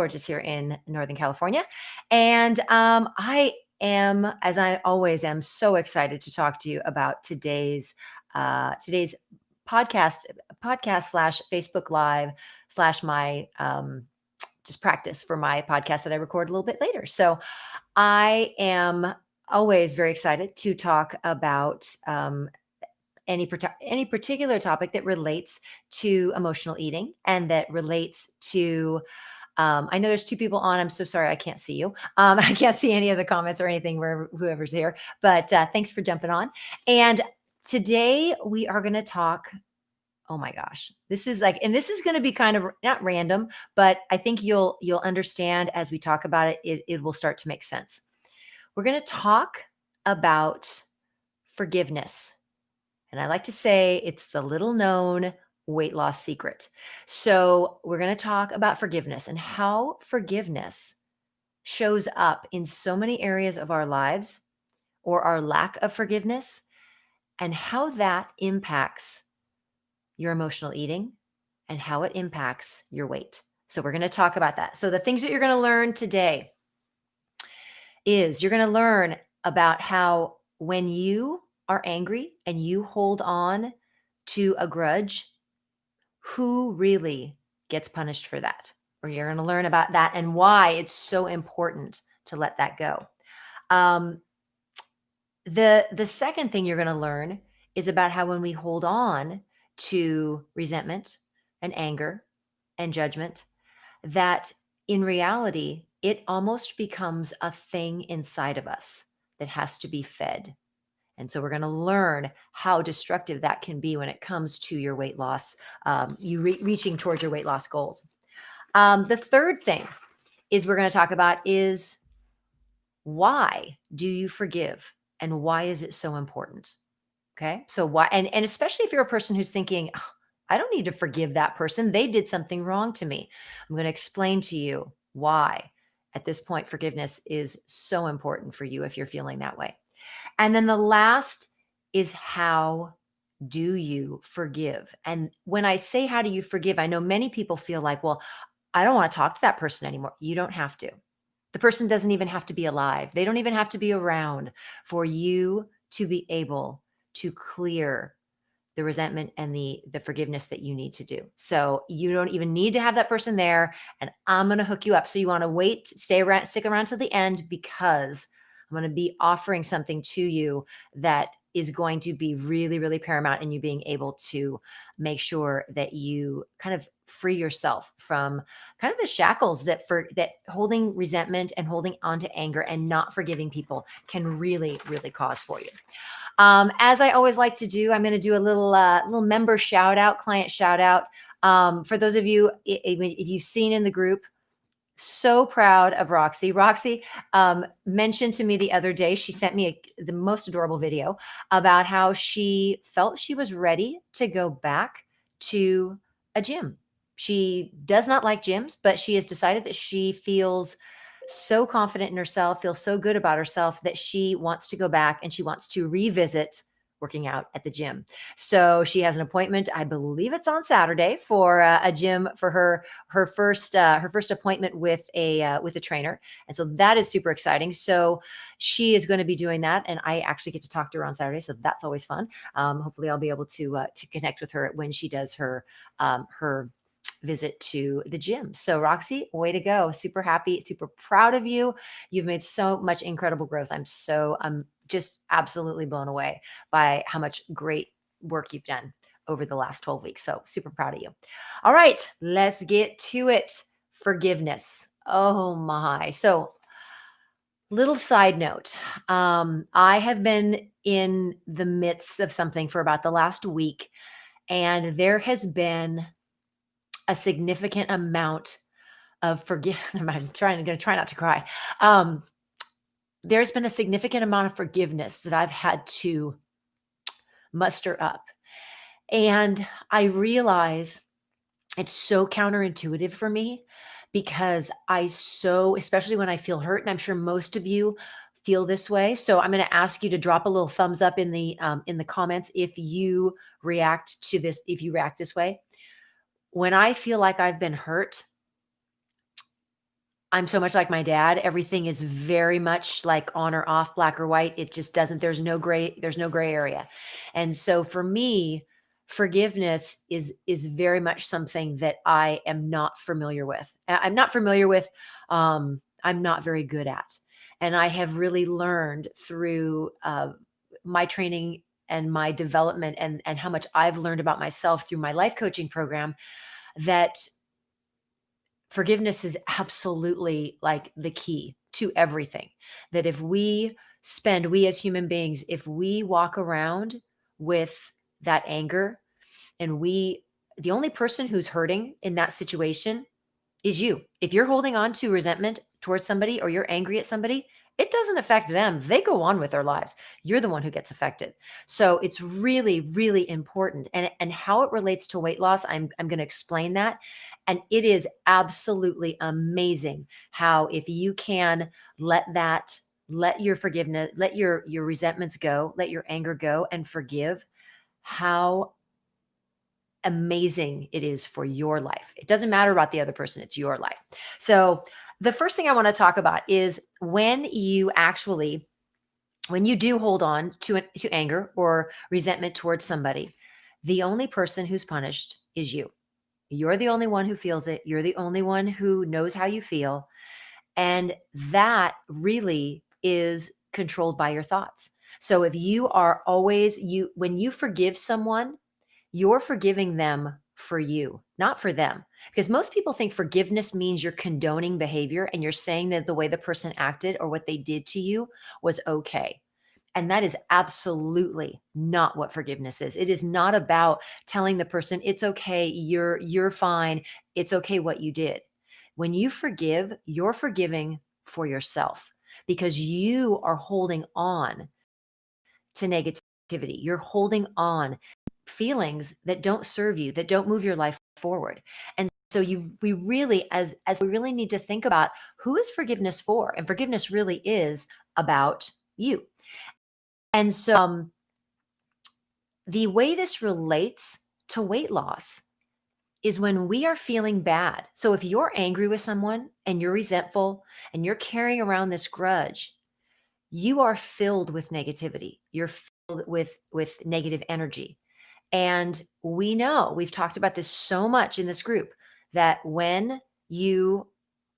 gorgeous here in Northern California. And I am, as I always am, so excited to talk to you about today's podcast, podcast slash Facebook Live slash my just practice for my podcast that I record a little bit later. So I am always very excited to talk about any particular topic that relates to emotional eating and that relates to I know there's two people on. I'm so sorry I can't see you. I can't see any of the comments or anything where whoever's here. But thanks for jumping on. And today we are going to talk. Oh my gosh, this is this is going to be kind of not random, but I think you'll understand as we talk about it. It will start to make sense. We're going to talk about forgiveness. And I like to say it's the little known weight loss secret. So, we're going to talk about forgiveness and how forgiveness shows up in so many areas of our lives or our lack of forgiveness and how that impacts your emotional eating and how it impacts your weight. So, we're going to talk about that. So, the things that you're going to learn today is you're going to learn about how when you are angry and you hold on to a grudge, who really gets punished for that? Or you're going to learn about that and why it's so important to let that go. The second thing you're going to learn is about how when we hold on to resentment and anger and judgment, that in reality, it almost becomes a thing inside of us that has to be fed. And so we're going to learn how destructive that can be when it comes to your weight loss, reaching towards your weight loss goals. The third thing is we're going to talk about is why do you forgive and why is it so important? Okay. So why, and especially if you're a person who's thinking, "Oh, I don't need to forgive that person. They did something wrong to me." I'm going to explain to you why at this point forgiveness is so important for you if you're feeling that way. And then the last is how do you forgive? And when I say how do you forgive, I know many people feel like, well, I don't want to talk to that person anymore. You don't have to. The person doesn't even have to be alive. They don't even have to be around for you to be able to clear the resentment and the forgiveness that you need to do. So you don't even need to have that person there, and I'm going to hook you up. So you want to wait, stick around till the end, because I'm going to be offering something to you that is going to be really, really paramount in you being able to make sure that you kind of free yourself from kind of the shackles that holding resentment and holding on to anger and not forgiving people can really, really cause for you. As I always like to do, I'm going to do a little member shout out, client shout out. For those of you, if you've seen in the group, so proud of Roxy. Roxy mentioned to me the other day, she sent me the most adorable video about how she felt she was ready to go back to a gym. She does not like gyms, but she has decided that she feels so confident in herself, feels so good about herself that she wants to go back and she wants to revisit working out at the gym. So she has an appointment. I believe it's on Saturday for a gym for her first appointment with a trainer, and so that is super exciting. So she is going to be doing that, and I actually get to talk to her on Saturday, so that's always fun. Hopefully, I'll be able to connect with her when she does her visit to the gym. So Roxy, way to go. Super happy, super proud of you. You've made so much incredible growth. I'm just absolutely blown away by how much great work you've done over the last 12 weeks. So super proud of you. All right, let's get to it. Forgiveness. Oh my. So little side note. I have been in the midst of something for about the last week, and there has been a significant amount of forgiveness. I'm going to try not to cry. There's been a significant amount of forgiveness that I've had to muster up. And I realize it's so counterintuitive for me because especially when I feel hurt, and I'm sure most of you feel this way. So I'm going to ask you to drop a little thumbs up in the comments if you react this way. When I feel like I've been hurt, I'm so much like my dad. Everything is very much like on or off, black or white. It just doesn't, there's no gray area. And so for me, forgiveness is very much something that I am not familiar with. I'm not familiar with, I'm not very good at. And I have really learned through my training and my development and how much I've learned about myself through my life coaching program that forgiveness is absolutely like the key to everything. That if we as human beings, if we walk around with that anger and the only person who's hurting in that situation is you. If you're holding on to resentment towards somebody or you're angry at somebody, it doesn't affect them. They go on with their lives. You're the one who gets affected. So it's really, really important. And how it relates to weight loss, I'm going to explain that. And it is absolutely amazing how if you can let your forgiveness, let your resentments go, let your anger go and forgive, how amazing it is for your life. It doesn't matter about the other person, it's your life. So, the first thing I want to talk about is when you do hold on to anger or resentment towards somebody, the only person who's punished is you. You're the only one who feels it. You're the only one who knows how you feel. And that really is controlled by your thoughts. So if you are always when you forgive someone, you're forgiving them for you, not for them. Because most people think forgiveness means you're condoning behavior and you're saying that the way the person acted or what they did to you was okay. And that is absolutely not what forgiveness is. It is not about telling the person it's okay, you're fine, it's okay what you did. When you forgive, you're forgiving for yourself because you are holding on to negativity. You're holding on feelings that don't serve you, that don't move your life forward. And so we really, as we really need to think about who is forgiveness for? And forgiveness really is about you. And so the way this relates to weight loss is when we are feeling bad. So if you're angry with someone and you're resentful and you're carrying around this grudge, you are filled with negativity. You're filled with negative energy. And we know, we've talked about this so much in this group, that when you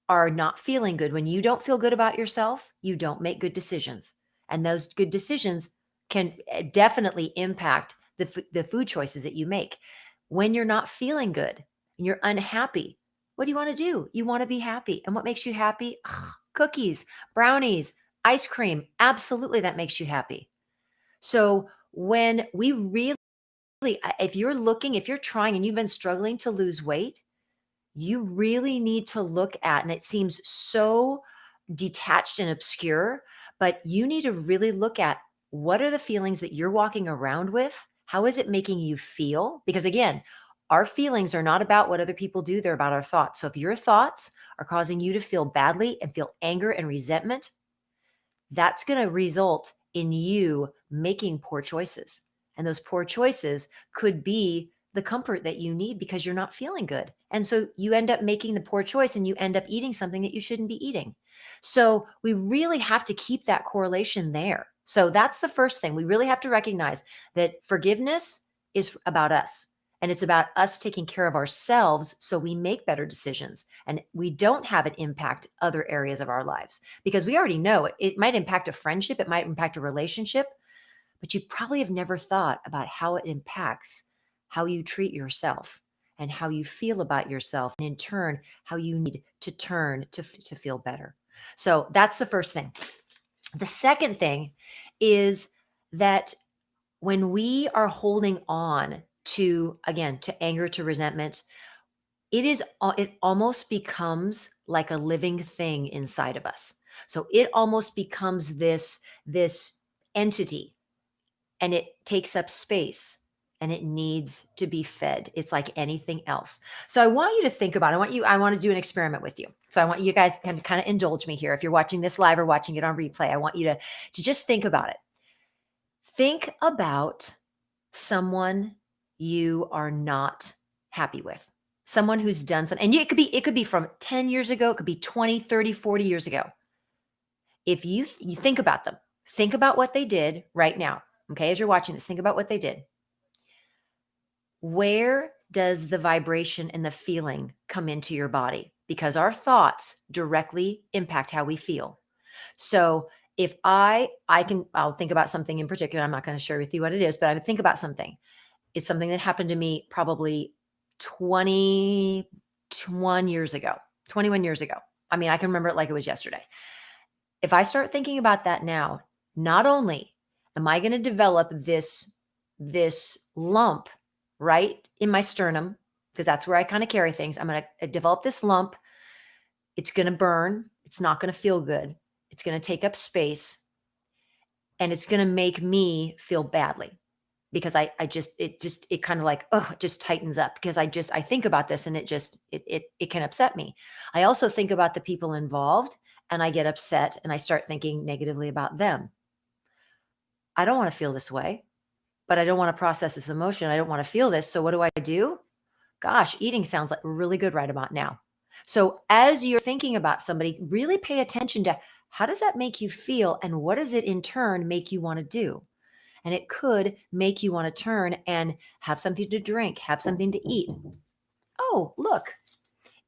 are not feeling good, when you don't feel good about yourself, you don't make good decisions. And those good decisions can definitely impact the food choices that you make. When you're not feeling good and you're unhappy, what do you want to do? You want to be happy. And what makes you happy? Ugh, cookies, brownies, ice cream. Absolutely, that makes you happy. So when we really, if you're trying and you've been struggling to lose weight, you really need to look at, and it seems so detached and obscure, but you need to really look at what are the feelings that you're walking around with? How is it making you feel? Because again, our feelings are not about what other people do, they're about our thoughts. So if your thoughts are causing you to feel badly and feel anger and resentment, that's going to result in you making poor choices. And those poor choices could be the comfort that you need because you're not feeling good. And so you end up making the poor choice and you end up eating something that you shouldn't be eating. So we really have to keep that correlation there. So that's the first thing. We really have to recognize that forgiveness is about us. And it's about us taking care of ourselves so we make better decisions and we don't have it impact other areas of our lives, because we already know it might impact a friendship, it might impact a relationship, but you probably have never thought about how it impacts how you treat yourself and how you feel about yourself, and in turn, how you need to turn to feel better. So that's the first thing. The second thing is that when we are holding on to, again, to anger, to resentment, it almost becomes like a living thing inside of us. So it almost becomes this entity, and it takes up space and it needs to be fed. It's like anything else. So I want you to think about it. I want to do an experiment with you. So I want you guys to kind of indulge me here. If you're watching this live or watching it on replay, I want you to just think about it. Think about someone you are not happy with. someone who's done something, and it could be from 10 years ago, it could be 20, 30, 40 years ago. If you think about them, think about what they did right now. Okay, as you're watching this, think about what they did. Where does the vibration and the feeling come into your body? Because our thoughts directly impact how we feel. So if I'll think about something in particular. I'm not going to share with you what it is, but I would think about something. It's something that happened to me probably 21 years ago. 21 years ago. I mean, I can remember it like it was yesterday. If I start thinking about that now, not only am I going to develop this lump right in my sternum, because that's where I kind of carry things. I'm going to develop this lump. It's going to burn. It's not going to feel good. It's going to take up space, and it's going to make me feel badly because it kind of like, oh, it just tightens up because I think about this, and it can upset me. I also think about the people involved, and I get upset, and I start thinking negatively about them. I don't want to feel this way, but I don't want to process this emotion. I don't want to feel this. So what do I do? Gosh, eating sounds like really good right about now. So as you're thinking about somebody, really pay attention to how does that make you feel, and what does it in turn make you want to do? And it could make you want to turn and have something to drink, have something to eat. Oh, look,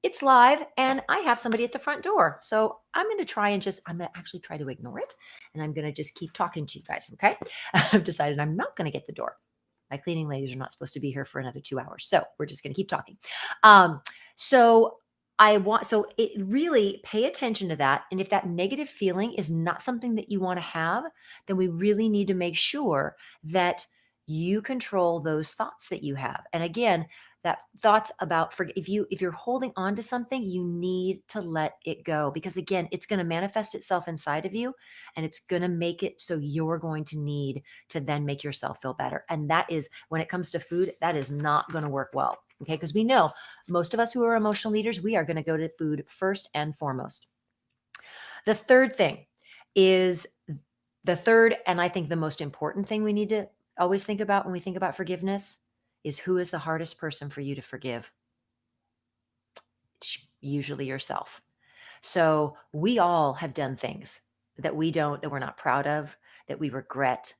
it's live and I have somebody at the front door. So I'm going to actually try to ignore it. And I'm going to just keep talking to you guys. Okay. I've decided I'm not going to get the door. My cleaning ladies are not supposed to be here for another 2 hours. So we're just going to keep talking. So it really pay attention to that. And if that negative feeling is not something that you want to have, then we really need to make sure that you control those thoughts that you have. And again, that thoughts about if you're holding on to something, you need to let it go, because again, it's going to manifest itself inside of you, and it's going to make it so you're going to need to then make yourself feel better. And that is, when it comes to food, that is not going to work well. Okay, because we know most of us who are emotional leaders, we are going to go to food first and foremost. The third thing is and I think the most important thing we need to always think about when we think about forgiveness is, who is the hardest person for you to forgive? It's usually yourself. So we all have done things that we're not proud of, that we regret,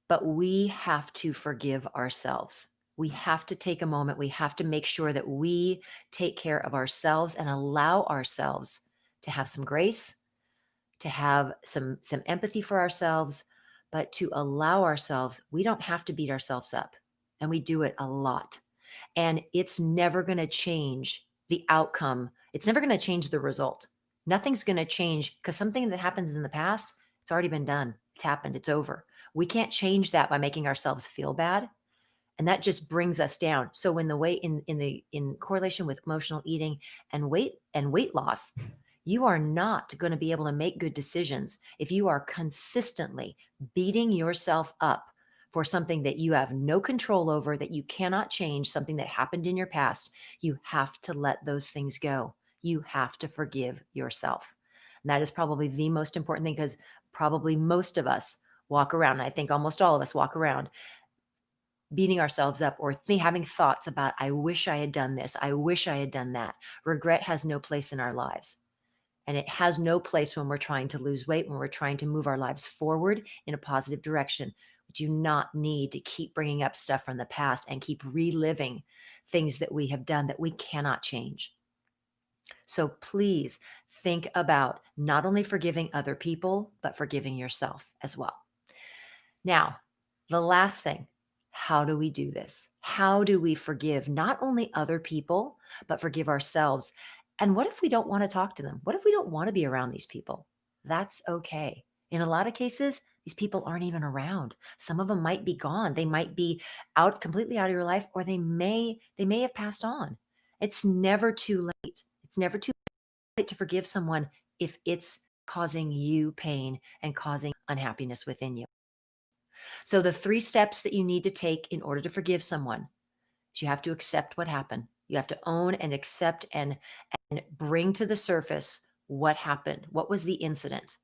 but we have to forgive ourselves. We have to take a moment. We have to make sure that we take care of ourselves and allow ourselves to have some grace, to have some empathy for ourselves, but to allow ourselves, we don't have to beat ourselves up. And we do it a lot. And it's never going to change the outcome. It's never going to change the result. Nothing's going to change, because something that happens in the past, it's already been done. It's happened. It's over. We can't change that by making ourselves feel bad. And that just brings us down. So in correlation with emotional eating and weight loss, you are not going to be able to make good decisions if you are consistently beating yourself up for something that you have no control over, that you cannot change, something that happened in your past. You have to let those things go. You have to forgive yourself. And that is probably the most important thing, because probably most of us walk around, and I think almost all of us walk around beating ourselves up, or having thoughts about, I wish I had done this. I wish I had done that. Regret has no place in our lives. And it has no place when we're trying to lose weight, when we're trying to move our lives forward in a positive direction. We do not need to keep bringing up stuff from the past and keep reliving things that we have done that we cannot change. So please think about not only forgiving other people, but forgiving yourself as well. Now, the last thing, how do we do this? How do we forgive not only other people, but forgive ourselves? And what if we don't want to talk to them? What if we don't want to be around these people? That's okay. In a lot of cases, these people aren't even around. Some of them might be gone. They might be completely out of your life, or they may have passed on. It's never too late. It's never too late to forgive someone if it's causing you pain and causing unhappiness within you. So the 3 steps that you need to take in order to forgive someone is, you have to accept what happened. You have to own and accept and bring to the surface what happened. What was the incident?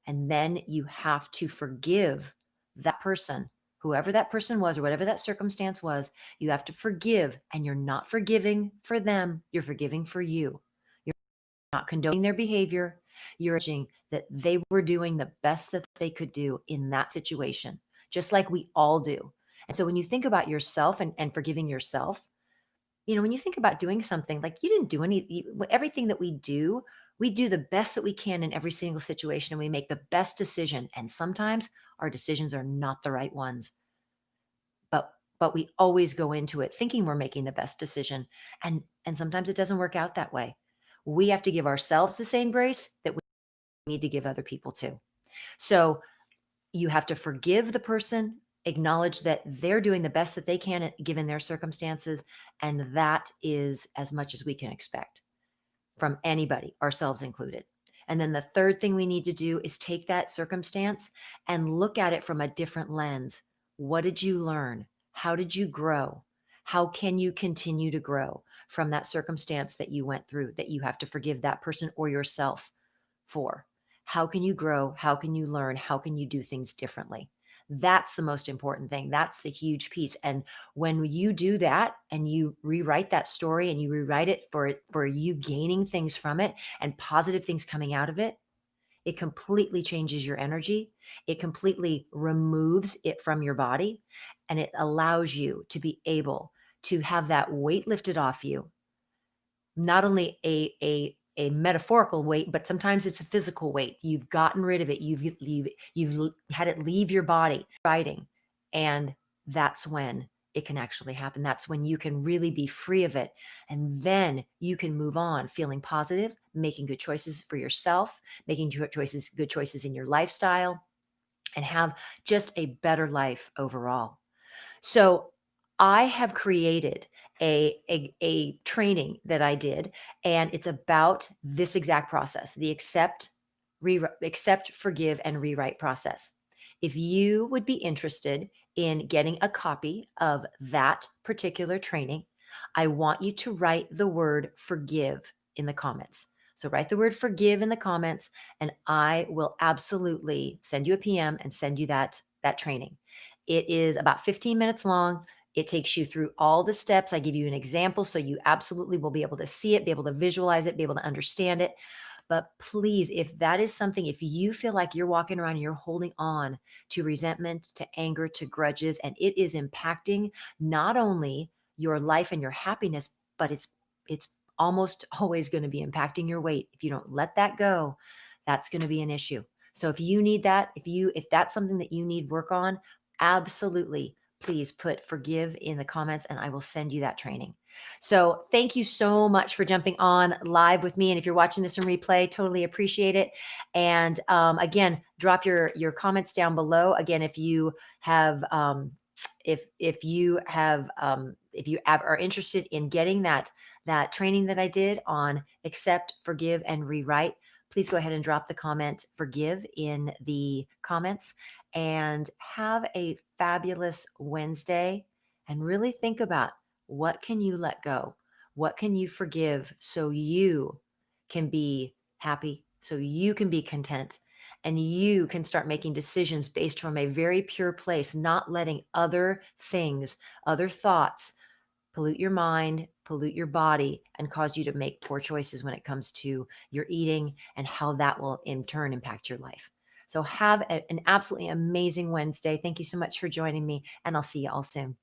And then you have to forgive that person whoever that person was or whatever that circumstance was, you have to forgive. And you're not forgiving for them, you're forgiving for you. You're not condoning their behavior. You're acknowledging that they were doing the best that they could do in that situation, just like we all do. And so when you think about yourself and forgiving yourself, when you think about doing something, like you didn't do everything that we do the best that we can in every single situation and we make the best decision. And sometimes our decisions are not the right ones, but we always go into it thinking we're making the best decision. And sometimes it doesn't work out that way. We have to give ourselves the same grace that we need to give other people too. So you have to forgive the person, acknowledge that they're doing the best that they can given their circumstances, and that is as much as we can expect from anybody, ourselves included. And then the third thing we need to do is take that circumstance and look at it from a different lens. What did you learn? How did you grow? How can you continue to grow from that circumstance that you went through that you have to forgive that person or yourself for? How can you grow? How can you learn? How can you do things differently? That's the most important thing. That's the huge piece. And when you do that and you rewrite that story and you rewrite it for you gaining things from it and positive things coming out of it, it completely changes your energy. It completely removes it from your body and it allows you to be able to have that weight lifted off you, not only a metaphorical weight, but sometimes it's a physical weight. You've gotten rid of it. You've had it leave your body, fighting, and that's when it can actually happen. That's when you can really be free of it, and then you can move on, feeling positive, making good choices for yourself, making good choices in your lifestyle, and have just a better life overall. So I have created a training that I did, and it's about this exact process, the accept, forgive, and rewrite process. If you would be interested in getting a copy of that particular training, I want you to write the word forgive in the comments. So write the word forgive in the comments, and I will absolutely send you a PM and send you that training. It is about 15 minutes long. It takes you through all the steps. I give you an example so you absolutely will be able to see it, be able to visualize it, be able to understand it. But please, if that is something, if you feel like you're walking around and you're holding on to resentment, to anger, to grudges, and it is impacting not only your life and your happiness, but it's almost always going to be impacting your weight. If you don't let that go, that's going to be an issue. So if you need that, if that's something that you need work on, absolutely, please put forgive in the comments and I will send you that training. So thank you so much for jumping on live with me. And if you're watching this in replay, totally appreciate it. And again, drop your comments down below. Again, if you have are interested in getting that training that I did on accept, forgive, and rewrite, please go ahead and drop the comment forgive in the comments, and have a fabulous Wednesday. And really think about, what can you let go? What can you forgive so you can be happy, so you can be content, and you can start making decisions based from a very pure place, not letting other things, other thoughts pollute your mind, pollute your body, and cause you to make poor choices when it comes to your eating and how that will in turn impact your life. So have an absolutely amazing Wednesday. Thank you so much for joining me, and I'll see you all soon.